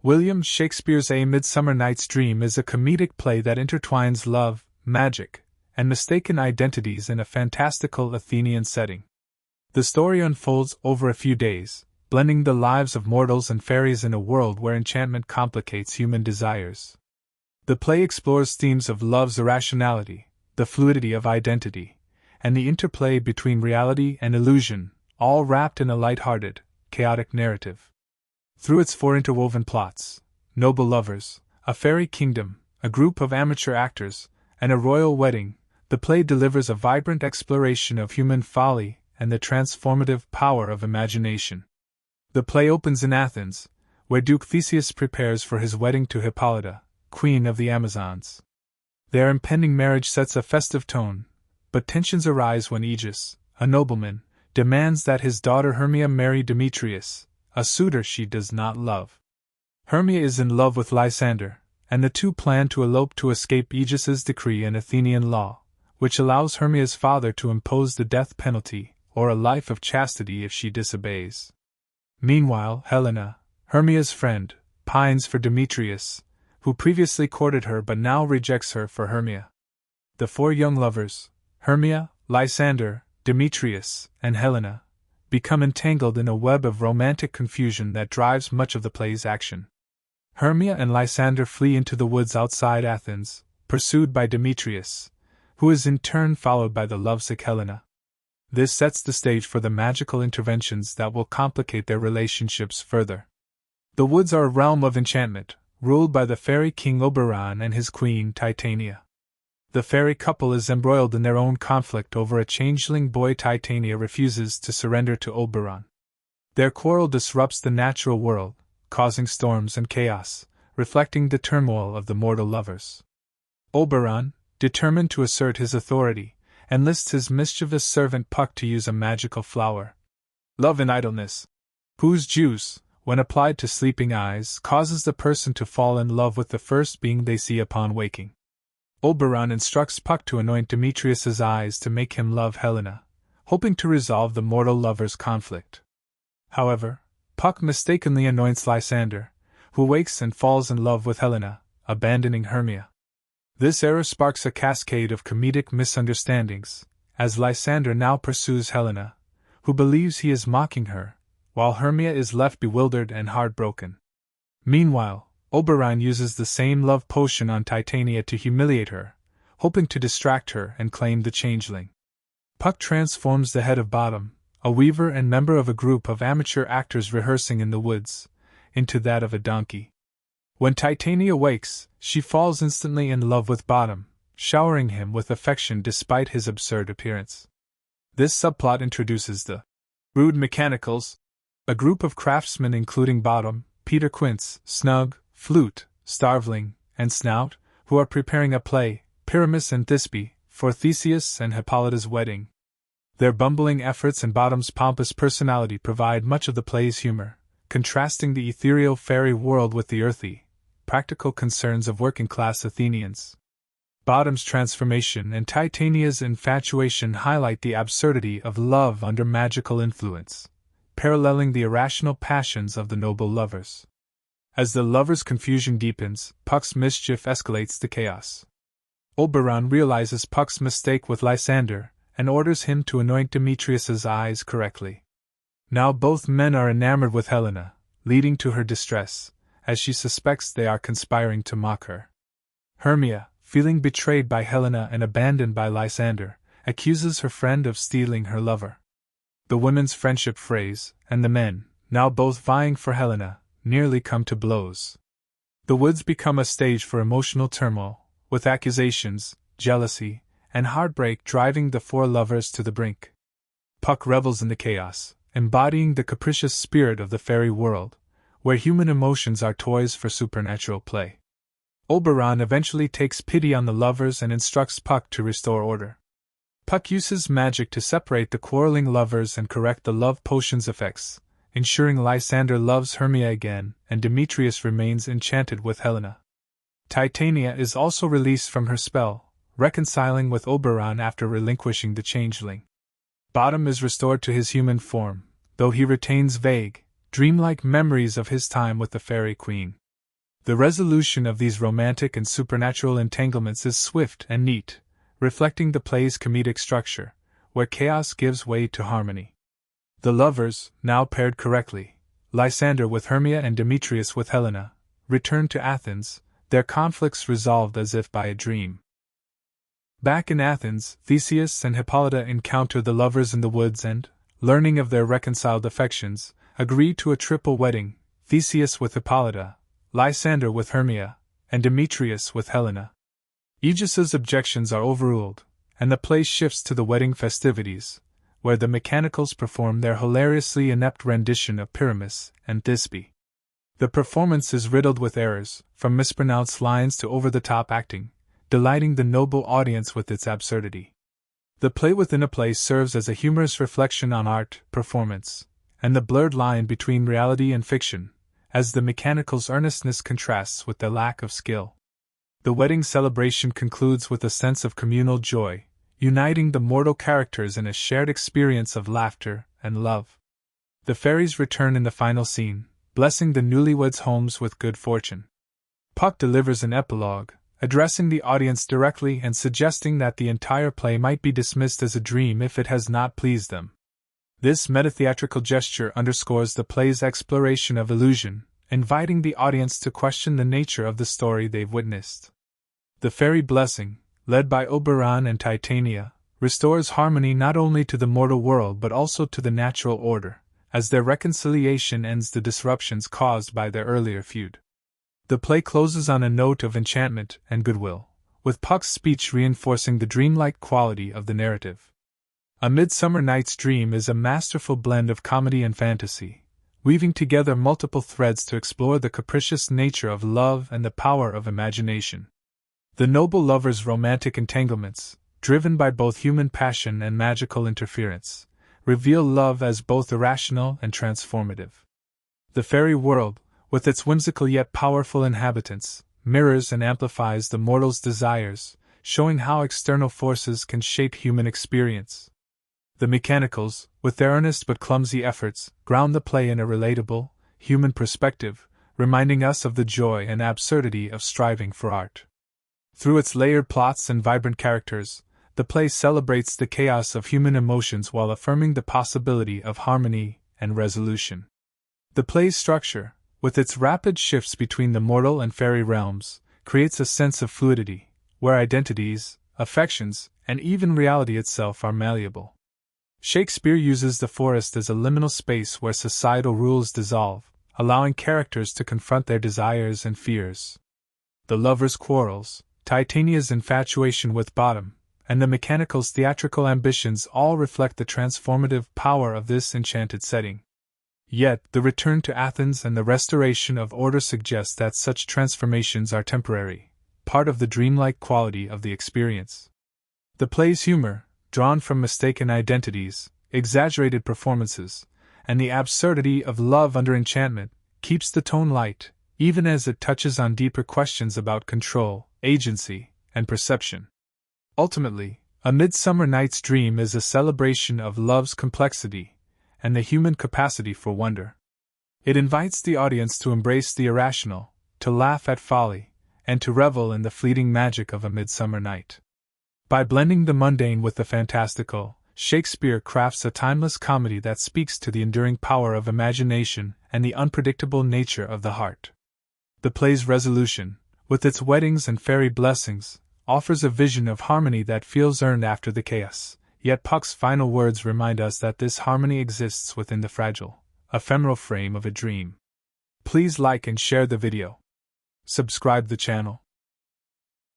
William Shakespeare's A Midsummer Night's Dream is a comedic play that intertwines love, magic, and mistaken identities in a fantastical Athenian setting. The story unfolds over a few days, blending the lives of mortals and fairies in a world where enchantment complicates human desires. The play explores themes of love's irrationality, the fluidity of identity, and the interplay between reality and illusion, all wrapped in a light-hearted, chaotic narrative. Through its four interwoven plots, noble lovers, a fairy kingdom, a group of amateur actors, and a royal wedding, the play delivers a vibrant exploration of human folly and the transformative power of imagination. The play opens in Athens, where Duke Theseus prepares for his wedding to Hippolyta, queen of the Amazons. Their impending marriage sets a festive tone, but tensions arise when Aegis, a nobleman, demands that his daughter Hermia marry Demetrius, a suitor she does not love. Hermia is in love with Lysander, and the two plan to elope to escape Aegis's decree and Athenian law, which allows Hermia's father to impose the death penalty, or a life of chastity if she disobeys. Meanwhile, Helena, Hermia's friend, pines for Demetrius, who previously courted her but now rejects her for Hermia. The four young lovers, Hermia, Lysander, Demetrius, and Helena, become entangled in a web of romantic confusion that drives much of the play's action. Hermia and Lysander flee into the woods outside Athens, pursued by Demetrius, who is in turn followed by the lovesick Helena. This sets the stage for the magical interventions that will complicate their relationships further. The woods are a realm of enchantment, ruled by the fairy king Oberon and his queen Titania. The fairy couple is embroiled in their own conflict over a changeling boy Titania refuses to surrender to Oberon. Their quarrel disrupts the natural world, causing storms and chaos, reflecting the turmoil of the mortal lovers. Oberon, determined to assert his authority, enlists his mischievous servant Puck to use a magical flower, love and idleness, whose juice, when applied to sleeping eyes, causes the person to fall in love with the first being they see upon waking. Oberon instructs Puck to anoint Demetrius's eyes to make him love Helena, hoping to resolve the mortal lovers' conflict. However, Puck mistakenly anoints Lysander, who wakes and falls in love with Helena, abandoning Hermia. This error sparks a cascade of comedic misunderstandings, as Lysander now pursues Helena, who believes he is mocking her, while Hermia is left bewildered and heartbroken. Meanwhile, Oberon uses the same love potion on Titania to humiliate her, hoping to distract her and claim the changeling. Puck transforms the head of Bottom, a weaver and member of a group of amateur actors rehearsing in the woods, into that of a donkey. When Titania wakes, she falls instantly in love with Bottom, showering him with affection despite his absurd appearance. This subplot introduces the Rude Mechanicals, a group of craftsmen including Bottom, Peter Quince, Snug, Flute, Starveling, and Snout, who are preparing a play, Pyramus and Thisbe, for Theseus and Hippolyta's wedding. Their bumbling efforts and Bottom's pompous personality provide much of the play's humor, contrasting the ethereal fairy world with the earthy, practical concerns of working-class Athenians. Bottom's transformation and Titania's infatuation highlight the absurdity of love under magical influence, paralleling the irrational passions of the noble lovers. As the lovers' confusion deepens, Puck's mischief escalates to chaos. Oberon realizes Puck's mistake with Lysander and orders him to anoint Demetrius's eyes correctly. Now both men are enamored with Helena, leading to her distress, as she suspects they are conspiring to mock her. Hermia, feeling betrayed by Helena and abandoned by Lysander, accuses her friend of stealing her lover. The women's friendship frays, and the men, now both vying for Helena, nearly come to blows. The woods become a stage for emotional turmoil, with accusations, jealousy, and heartbreak driving the four lovers to the brink. Puck revels in the chaos, embodying the capricious spirit of the fairy world, where human emotions are toys for supernatural play. Oberon eventually takes pity on the lovers and instructs Puck to restore order. Puck uses magic to separate the quarreling lovers and correct the love potion's effects, ensuring Lysander loves Hermia again and Demetrius remains enchanted with Helena. Titania is also released from her spell, reconciling with Oberon after relinquishing the changeling. Bottom is restored to his human form, though he retains vague, dreamlike memories of his time with the fairy queen. The resolution of these romantic and supernatural entanglements is swift and neat, reflecting the play's comedic structure, where chaos gives way to harmony. The lovers, now paired correctly, Lysander with Hermia and Demetrius with Helena, return to Athens, their conflicts resolved as if by a dream. Back in Athens, Theseus and Hippolyta encounter the lovers in the woods and, learning of their reconciled affections, agree to a triple wedding, Theseus with Hippolyta, Lysander with Hermia, and Demetrius with Helena. Aegis's objections are overruled, and the play shifts to the wedding festivities, where the mechanicals perform their hilariously inept rendition of Pyramus and Thisbe. The performance is riddled with errors, from mispronounced lines to over-the-top acting, delighting the noble audience with its absurdity. The play within a play serves as a humorous reflection on art, performance, and the blurred line between reality and fiction, as the mechanical's earnestness contrasts with their lack of skill. The wedding celebration concludes with a sense of communal joy, uniting the mortal characters in a shared experience of laughter and love. The fairies return in the final scene, blessing the newlyweds' homes with good fortune. Puck delivers an epilogue, addressing the audience directly and suggesting that the entire play might be dismissed as a dream if it has not pleased them. This metatheatrical gesture underscores the play's exploration of illusion, inviting the audience to question the nature of the story they've witnessed. The fairy blessing, led by Oberon and Titania, restores harmony not only to the mortal world but also to the natural order, as their reconciliation ends the disruptions caused by their earlier feud. The play closes on a note of enchantment and goodwill, with Puck's speech reinforcing the dreamlike quality of the narrative. A Midsummer Night's Dream is a masterful blend of comedy and fantasy, weaving together multiple threads to explore the capricious nature of love and the power of imagination. The noble lovers' romantic entanglements, driven by both human passion and magical interference, reveal love as both irrational and transformative. The fairy world, with its whimsical yet powerful inhabitants, mirrors and amplifies the mortal's desires, showing how external forces can shape human experience. The mechanicals, with their earnest but clumsy efforts, ground the play in a relatable, human perspective, reminding us of the joy and absurdity of striving for art. Through its layered plots and vibrant characters, the play celebrates the chaos of human emotions while affirming the possibility of harmony and resolution. The play's structure, with its rapid shifts between the mortal and fairy realms, creates a sense of fluidity, where identities, affections, and even reality itself are malleable. Shakespeare uses the forest as a liminal space where societal rules dissolve, allowing characters to confront their desires and fears. The lovers' quarrels, Titania's infatuation with Bottom, and the mechanical's theatrical ambitions all reflect the transformative power of this enchanted setting. Yet, the return to Athens and the restoration of order suggest that such transformations are temporary, part of the dreamlike quality of the experience. The play's humor, drawn from mistaken identities, exaggerated performances, and the absurdity of love under enchantment, keeps the tone light, even as it touches on deeper questions about control, agency, and perception. Ultimately, A Midsummer Night's Dream is a celebration of love's complexity and the human capacity for wonder. It invites the audience to embrace the irrational, to laugh at folly, and to revel in the fleeting magic of a midsummer night. By blending the mundane with the fantastical, Shakespeare crafts a timeless comedy that speaks to the enduring power of imagination and the unpredictable nature of the heart. The play's resolution, with its weddings and fairy blessings, offers a vision of harmony that feels earned after the chaos, yet Puck's final words remind us that this harmony exists within the fragile, ephemeral frame of a dream. Please like and share the video. Subscribe the channel.